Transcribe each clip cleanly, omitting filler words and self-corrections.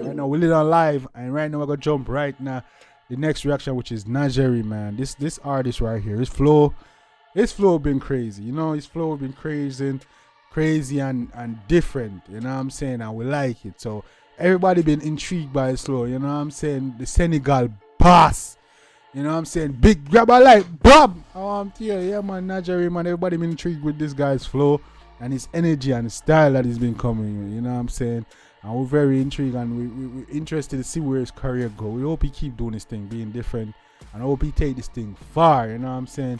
Right now we lit on live, and right now we're gonna jump right now. The next reaction, which is Najeeriii, man. This artist right here, his flow been crazy. You know, his flow been crazy and different. You know what I'm saying? And we like it. So everybody been intrigued by his flow. You know what I'm saying? The Senegal boss. You know what I'm saying? Big grabber like Bob. Yeah, man, Najeeriii, man. Everybody been intrigued with this guy's flow and his energy and his style that he's been coming with. You know what I'm saying? And we're very intrigued and we're interested to see where his career go. We hope he keep doing this thing, being different, and I hope he take this thing far. You know what I'm saying?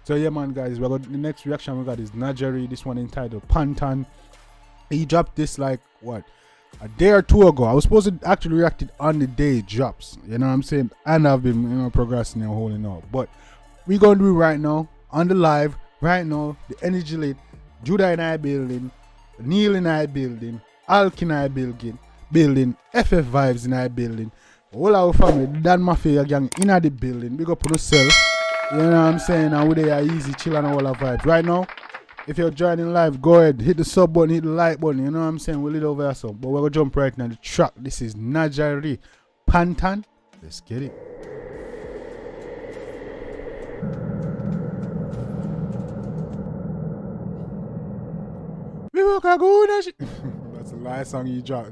So yeah, man, guys, we got the next reaction we got is Najeeriii. This one entitled PANTON. He dropped this like what, a day or two ago. I was supposed to actually react it on the day it drops. You know what I'm saying? And I've been progressing and holding up. But we gonna do it right now on the live. Right now, the energy lit. Judah in our building, Neil in our building, Alk in our building, FF Vibes in our building, all our family, Dan Mafia gang in the building. Big up for yourself. You know what I'm saying? And we are easy, chill and all our vibes. Right now, if you're joining live, go ahead, hit the sub button, hit the like button. You know what I'm saying? We'll lit over here some. But we're gonna jump right now the track. This is Najeeriii, PANTON. Let's get it. That's the last song you dropped.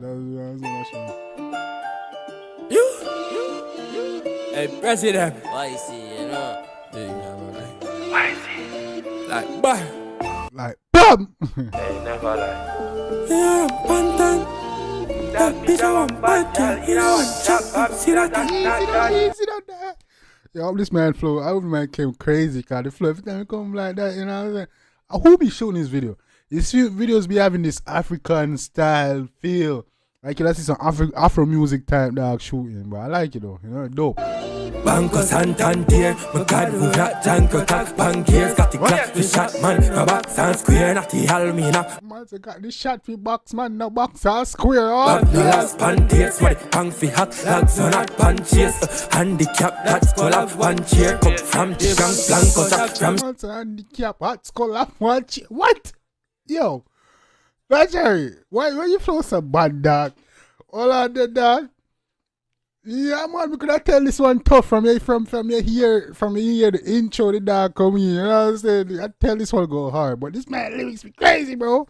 Hey, President. Why you see, you know? Why is he? Like, bah. Like, BAM! Hey, never lie. Yeah, PANTON. That bitch I want bad girl. You know what? Chop, see that? Yo, this man flow. I hope man came crazy, cause the flow every time he come like that, you know what I'm saying? Who be shooting this video? These videos be having this African style feel. Like you see some Afro music type dog shooting, but I like it though, you know, dope. Banco Santander, my God, who got Janko Tack, Bankiers, got the clap, the shot, man, no box and square, not the Almina. Man, they got the shot for box, man, no box and square, oh. The last panties, my pang fi hot, lads on not punches, handicap, that's call up one chair, come from the gang, Blanco Tack, from handicap, hot skull up one chair, what? Yo, Najeeriii, why you flow so bad, dog? All I did, dog. Yeah, man, we could have tell this one tough from you hear the intro, the dog come in. You know what I'm saying? I tell this one go hard, but this man lyrics be crazy, bro.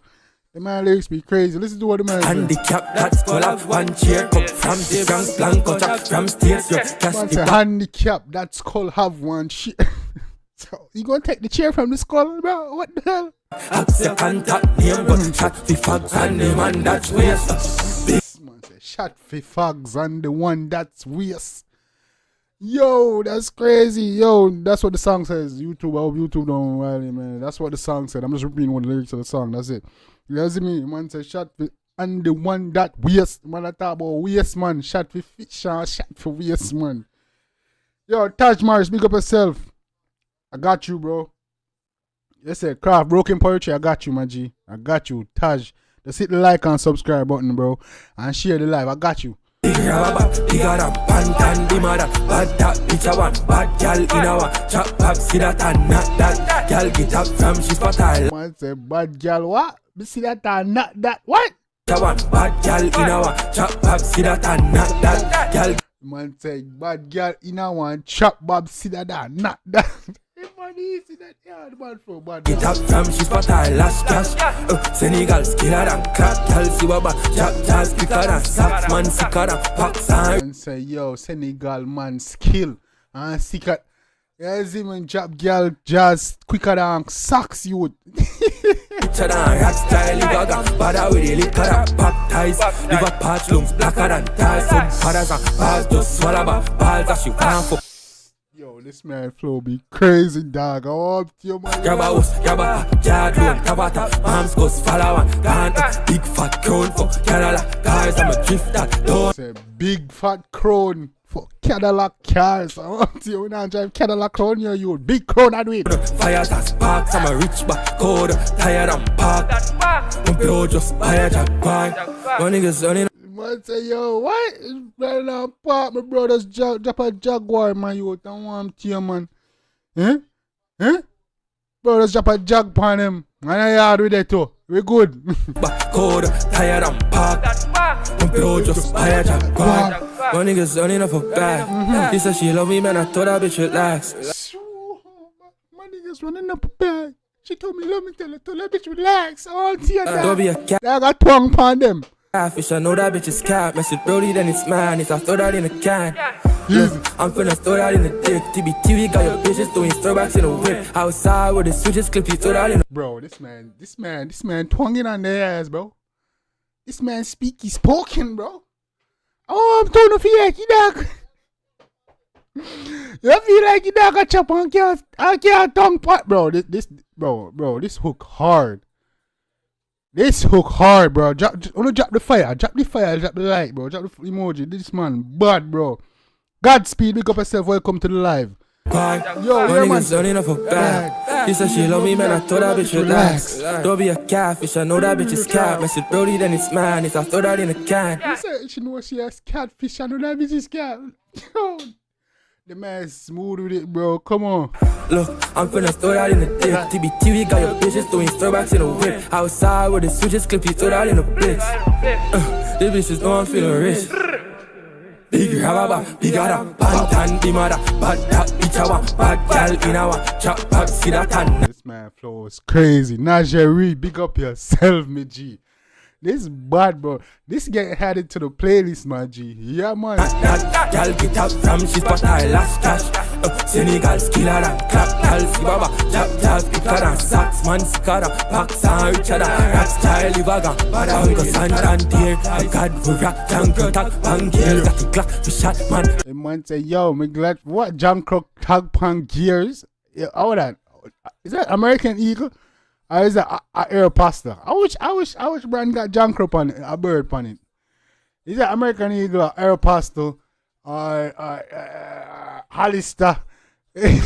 The man lyrics be crazy. Listen to what the man says. Handicap, that's call up one chair, come from the gang, Blanco Tack, from stairs, yo, man say handicap, that skull have one shit. So you gonna take the chair from the skull, bro? What the hell? Ask your contact name, but shot for fogs and the man that's waste. This man say shot for fogs and the one that's waste. Yo, that's crazy. Yo, that's what the song says. YouTube, I hope YouTube don't worry, man. That's what the song said. I'm just repeating what the lyrics of the song. That's it. You see me? Man say shot for and the one that waste. Man, I talk about waste, man. Shot for fish, shot for waste, man. Yo, Taj Morris, big up yourself. I got you, bro. Yes, sir. Craft Broken Poetry. I got you, my G. I got you. Taj. Just hit the like and subscribe button, bro. And share the live. I got you. Bigger than PANTON, the mother. Bad that bitch I want. Bad gal in our chop up. See that and not that. Gal get up from she fertile. Man say bad gal what? See that and not that. What? I want bad gal in our chop up. See that and not that. Gal. Man say bad gal in our chop bob. See that and not that. Get up from she's fertile, last cash. Senegal skiller than crack, gal see what bad. Jab jazz quicker than sax, man sicker than Pakistan. And say yo, Senegal man skill and sicker. Yes, even jab gal jazz quicker than sax youth. Picture than rock style, gaga, bada with the liquor and pack ties. Liver patch lungs blacker than ties. Some fathers and balls just swallow balls that she want for. Yo, this man flow be crazy, dog. I want you, man. Grabba us, grabba, yard load, tabata, arms goes follow one, gone, big fat crown for Cadillac cars, I'm a drifter, don't. Say big fat crown for Cadillac cars. I want you, now drive Cadillac crown, you big crown, I do it. Fires and sparks, I'm a rich back code, tired and parked. My bro just buy a Jaguar, my niggas running. Man say, yo, why is better than park? My brothers drop a Jaguar, man, you don't want him, man. Eh? Huh? Bro, let's drop a jug on him. And I yard with it too. We good. Back code, tired and packed. My bro just buy a jackpot. My niggas running off a bag. She said she love me, man. I told that bitch relax. My niggas running up a bag. She told me, let me tell her, told that bitch relax. Oh, tear Don't be a cat. I got tongue upon them. Fish, I know that bitch is cat. Mess with Brody, then it's man. It's I throw that in a can. Look, I'm finna throw that in the dick. TBT, we got your bitches doing throwbacks in the whip. Outside with the switches, clip you throw that in the. Bro, this man twanging on their ass, bro. This man spoken, bro. Oh, I'm trying to feel like you dog. You feel like you dog a chop on your tongue pot, bro. This hook hard. This hook hard, bro. Drop the fire, drop the light, bro. Drop the emoji. This man bad, bro. Godspeed, big up yourself. Welcome to the live. Yo, yeah, man. Running off a bag. She said she love me, man. I told that bitch relax. Don't be a catfish. I know that bitch is cat. Mess with Brody, then it's man. It's I throw that in a can. You said she know she has catfish. I know that bitch is cat. Yo, the man smooth with it, bro. Come on. Look, I'm finna throw that in the dick. TBT, we got your bitches doing throwbacks in the whip. Outside with the switches, clip you throw that in the blitz. The bitches know I'm feeling rich. Big rababa, big ada, PANTON, bimada, bad that bitch awa, bad gal in our chop up, see that tan. This man flow is crazy. Najeeriii, big up yourself, me G. This bad, bro. This get added to the playlist, my G. Yeah, man. That gal get up from she's but I last cash. Senegal skiller and clap, gal see baba, jab, picker and sacks, man sicker and packs and richer than rat style, livaga, bada with Santander, God will rock, jungle tag, pangiers, got the Glock to shot, man. The man say, yo, me glad, what jungle tag pangiers? Yeah, all that. Is that American Eagle? Or is that a air pasta? I wish brand got jungle on it, a bird on it. Is that American Eagle or air pasta? Hollister.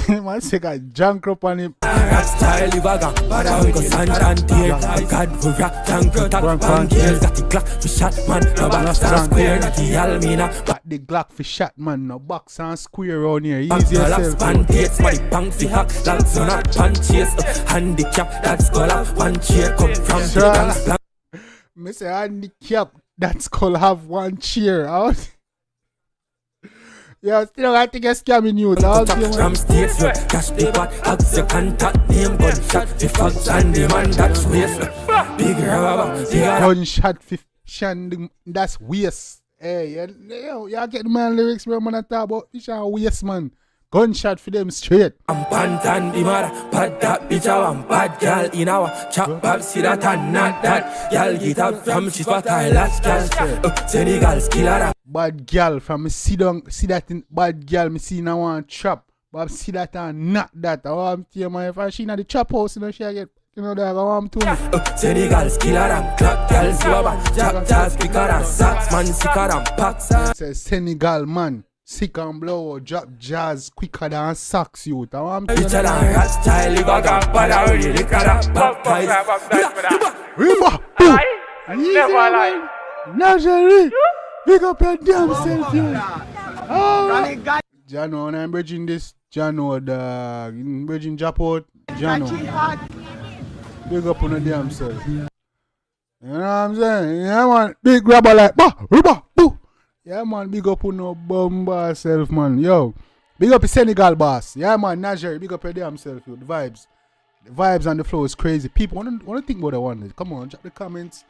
Man say got junk up on him. Rap style livaga, bada with Santander, God will rock, jungle tag, pangiers, got the Glock to shot, man. No box and square, not the Almina. Got the Glock for shot, man. No box and square around here. Easy yourself. Pandates, money bank fi hack, lads on a punches, handicap, that's call up, one chair come from the dance plan. Me say handicap, that's called have one cheer out. Yeah, still got to get scamming you. From states, cash the pot, hugs your contact name, gunshot, the fucks and the man that's waste. Big rubber, gunshot, that's waste. Hey, you get the man lyrics where man talk about fish and waste, man. Gunshot for them straight. I'm PANTON, the mother, bad that bitch, I'm bad gal in our chop up, see that and not that. Gal get up from she's what I last gal. Senegal skiller. Bad gal from me see that in bad gal me see now one trap. But see that and not that. I want to my if she in the trap house, you know she get that I want to. Senegal skiller and clap gal see baba, jab speaker and sax man sicker and packs. Says Senegal man. Sick and blow, drop jazz quicker than sax youth. I want to richer than rat style, livaga, bada with the liquor and baptize. Riba, never lie. Najeeriii, pick up your damn self, you. Oh, Jano, and I'm bridging this. Jano, the bridging Japot. Jano, pick up on the damn self. You know what I'm saying? Yeah, man, big grabber like, riba, boo. Yeah, man, big up on no bumba self, man. Yo, big up the Senegal boss. Yeah, man, Najeeriii, big up your damn self, yo. The vibes and the flow is crazy. People want to think about the one. Come on, drop the comments.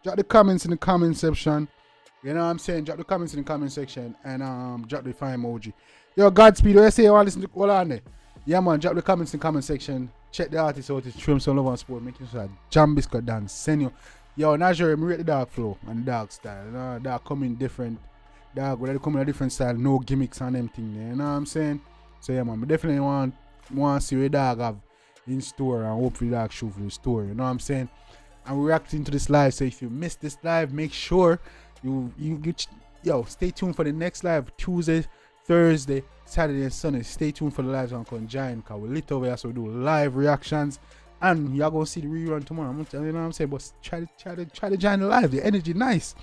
Drop the comments in the comment section. You know what I'm saying? Drop the comments in the comment section and drop the fire emoji. Yo, Godspeed, what you say? You want to listen to all on there? Yeah, man, drop the comments in the comment section. Check the artist out. It's Trim Some Love and Sport. Make sure Jambisco dance. Send you. Yo, Najeeriii, me rate the dark flow and the dark style. You know, dark coming different. Dog, they come in a different style, no gimmicks and them thing there, you know what I'm saying? So yeah, man, I definitely want to see what dog have in store and hopefully dog show for the store, you know what I'm saying? And we're reacting to this live, so if you missed this live, make sure you stay tuned for the next live, Tuesday, Thursday, Saturday and Sunday. Stay tuned for the lives on Conjoin, because we're lit over here, so we do live reactions. And y'all gonna see the rerun tomorrow. You know what I'm saying? But try to join the live, the energy nice.